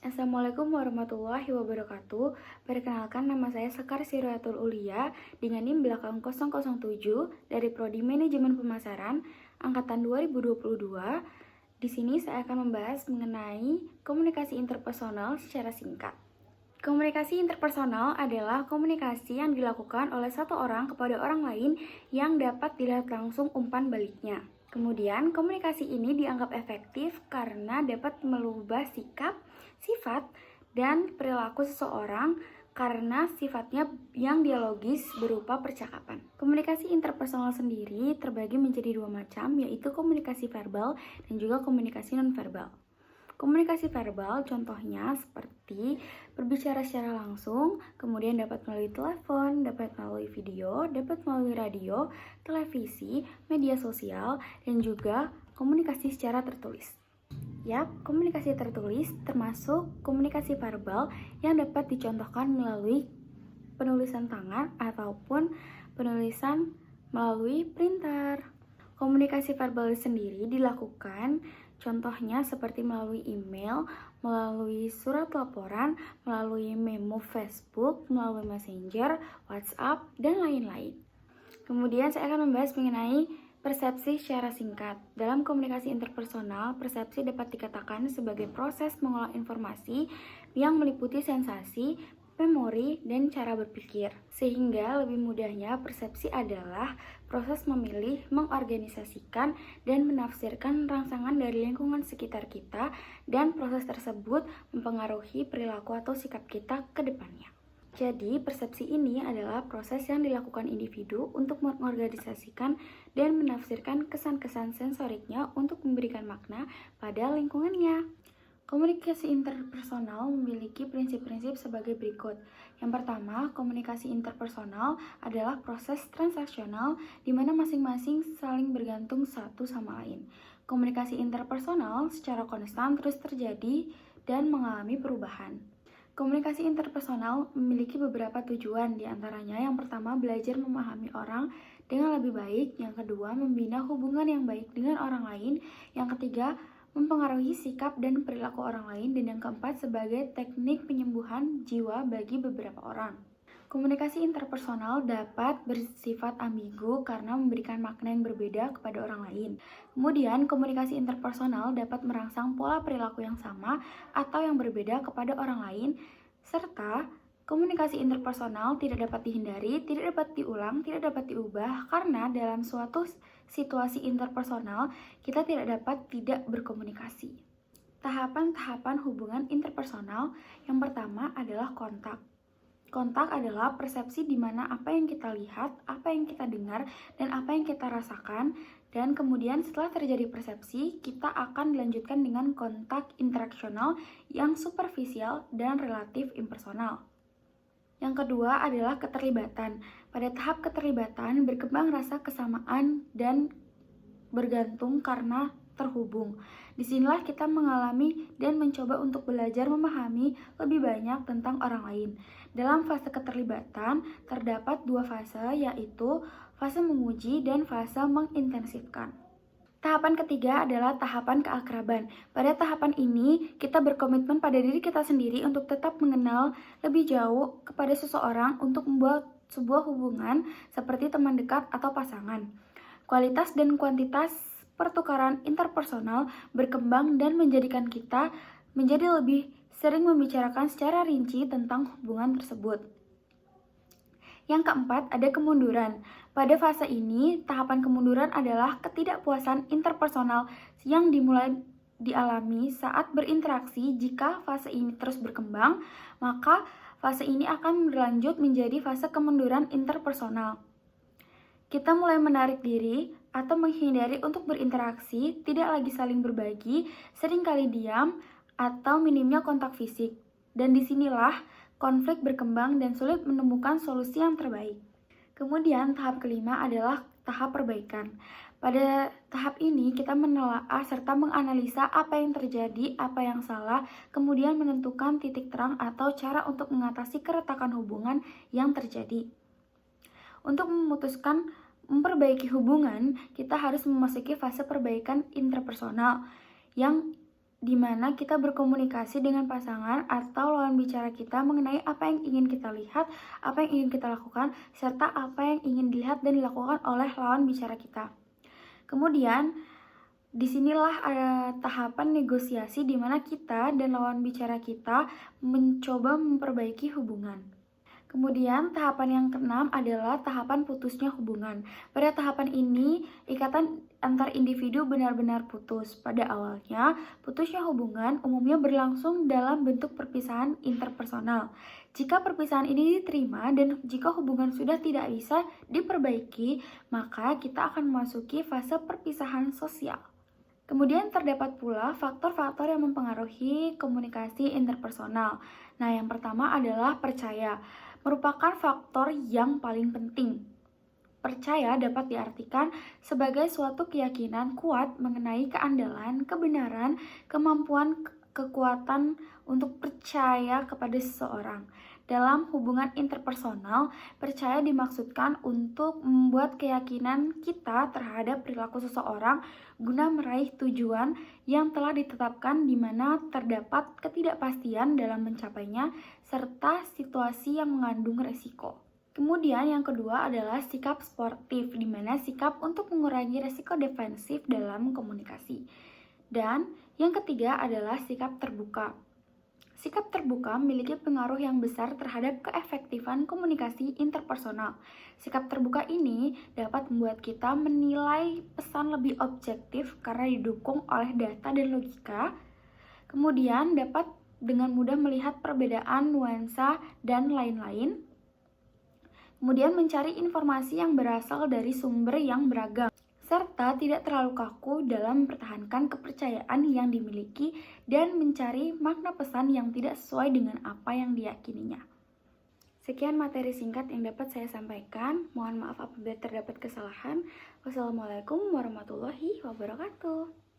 Assalamualaikum warahmatullahi wabarakatuh. Perkenalkan, nama saya Sekar Siratul Ulia dengan NIM belakang 007 dari Prodi Manajemen Pemasaran angkatan 2022. Di sini saya akan membahas mengenai komunikasi interpersonal secara singkat. Komunikasi interpersonal adalah komunikasi yang dilakukan oleh satu orang kepada orang lain yang dapat dilihat langsung umpan baliknya. Kemudian, komunikasi ini dianggap efektif karena dapat merubah sikap, sifat, dan perilaku seseorang karena sifatnya yang dialogis berupa percakapan. Komunikasi interpersonal sendiri terbagi menjadi dua macam, yaitu komunikasi verbal dan juga komunikasi nonverbal. Komunikasi verbal contohnya seperti berbicara secara langsung, kemudian dapat melalui telepon, dapat melalui video, dapat melalui radio, televisi, media sosial, dan juga komunikasi secara tertulis. Komunikasi tertulis termasuk komunikasi verbal yang dapat dicontohkan melalui penulisan tangan ataupun penulisan melalui printer. Komunikasi verbal sendiri dilakukan contohnya seperti melalui email, melalui surat laporan, melalui memo Facebook, melalui Messenger, WhatsApp, dan lain-lain. Kemudian saya akan membahas mengenai persepsi secara singkat. Dalam komunikasi interpersonal, persepsi dapat dikatakan sebagai proses mengolah informasi yang meliputi sensasi, memori, dan cara berpikir. Sehingga lebih mudahnya persepsi adalah proses memilih, mengorganisasikan, dan menafsirkan rangsangan dari lingkungan sekitar kita, dan proses tersebut mempengaruhi perilaku atau sikap kita ke depannya. Jadi, persepsi ini adalah proses yang dilakukan individu untuk mengorganisasikan dan menafsirkan kesan-kesan sensoriknya untuk memberikan makna pada lingkungannya. Komunikasi interpersonal memiliki prinsip-prinsip sebagai berikut. Yang pertama, komunikasi interpersonal adalah proses transaksional di mana masing-masing saling bergantung satu sama lain. Komunikasi interpersonal secara konstan terus terjadi dan mengalami perubahan. Komunikasi interpersonal memiliki beberapa tujuan, diantaranya yang pertama belajar memahami orang dengan lebih baik, yang kedua membina hubungan yang baik dengan orang lain, yang ketiga mempengaruhi sikap dan perilaku orang lain, dan yang keempat sebagai teknik penyembuhan jiwa bagi beberapa orang. Komunikasi interpersonal dapat bersifat ambigu karena memberikan makna yang berbeda kepada orang lain. Kemudian, komunikasi interpersonal dapat merangsang pola perilaku yang sama atau yang berbeda kepada orang lain, serta komunikasi interpersonal tidak dapat dihindari, tidak dapat diulang, tidak dapat diubah, karena dalam suatu situasi interpersonal kita tidak dapat tidak berkomunikasi. Tahapan-tahapan hubungan interpersonal yang pertama adalah kontak. Kontak adalah persepsi di mana apa yang kita lihat, apa yang kita dengar, dan apa yang kita rasakan, dan kemudian setelah terjadi persepsi, kita akan dilanjutkan dengan kontak interaksional yang superficial dan relatif impersonal. Yang kedua adalah keterlibatan. Pada tahap keterlibatan, berkembang rasa kesamaan dan bergantung karena terhubung. Disinilah kita mengalami dan mencoba untuk belajar memahami lebih banyak tentang orang lain. Dalam fase keterlibatan, terdapat dua fase, yaitu fase menguji dan fase mengintensifkan. Tahapan ketiga adalah tahapan keakraban. Pada tahapan ini, kita berkomitmen pada diri kita sendiri untuk tetap mengenal lebih jauh kepada seseorang untuk membuat sebuah hubungan seperti teman dekat atau pasangan. Kualitas dan kuantitas pertukaran interpersonal berkembang dan menjadikan kita menjadi lebih sering membicarakan secara rinci tentang hubungan tersebut. Yang keempat, ada kemunduran. Pada fase ini, tahapan kemunduran adalah ketidakpuasan interpersonal yang dimulai dialami saat berinteraksi. Jika fase ini terus berkembang, maka fase ini akan berlanjut menjadi fase kemunduran interpersonal. Kita mulai menarik diri atau menghindari untuk berinteraksi, tidak lagi saling berbagi, seringkali diam, atau minimnya kontak fisik. Dan disinilah konflik berkembang dan sulit menemukan solusi yang terbaik. Kemudian tahap kelima adalah tahap perbaikan. Pada tahap ini kita menelaah serta menganalisa apa yang terjadi, apa yang salah, kemudian menentukan titik terang atau cara untuk mengatasi keretakan hubungan yang terjadi. Untuk memutuskan memperbaiki hubungan, kita harus memasuki fase perbaikan interpersonal yang di mana kita berkomunikasi dengan pasangan atau lawan bicara kita mengenai apa yang ingin kita lihat, apa yang ingin kita lakukan, serta apa yang ingin dilihat dan dilakukan oleh lawan bicara kita. Kemudian, disinilah ada tahapan negosiasi di mana kita dan lawan bicara kita mencoba memperbaiki hubungan. Kemudian tahapan yang keenam adalah tahapan putusnya hubungan. Pada tahapan ini, ikatan antar individu benar-benar putus. Pada awalnya, putusnya hubungan umumnya berlangsung dalam bentuk perpisahan interpersonal. Jika perpisahan ini diterima dan jika hubungan sudah tidak bisa diperbaiki, maka kita akan memasuki fase perpisahan sosial. Kemudian terdapat pula faktor-faktor yang mempengaruhi komunikasi interpersonal. Nah, yang pertama adalah percaya, merupakan faktor yang paling penting. Percaya dapat diartikan sebagai suatu keyakinan kuat mengenai keandalan, kebenaran, kemampuan, kekuatan untuk percaya kepada seseorang. Dalam hubungan interpersonal, percaya dimaksudkan untuk membuat keyakinan kita terhadap perilaku seseorang guna meraih tujuan yang telah ditetapkan di mana terdapat ketidakpastian dalam mencapainya serta situasi yang mengandung resiko. Kemudian yang kedua adalah sikap sportif, di mana sikap untuk mengurangi resiko defensif dalam komunikasi. Dan yang ketiga adalah sikap terbuka. Sikap terbuka memiliki pengaruh yang besar terhadap keefektifan komunikasi interpersonal. Sikap terbuka ini dapat membuat kita menilai pesan lebih objektif karena didukung oleh data dan logika. Kemudian dapat dengan mudah melihat perbedaan nuansa dan lain-lain. Kemudian mencari informasi yang berasal dari sumber yang beragam, serta tidak terlalu kaku dalam mempertahankan kepercayaan yang dimiliki dan mencari makna pesan yang tidak sesuai dengan apa yang diyakininya. Sekian materi singkat yang dapat saya sampaikan. Mohon maaf apabila terdapat kesalahan. Wassalamualaikum warahmatullahi wabarakatuh.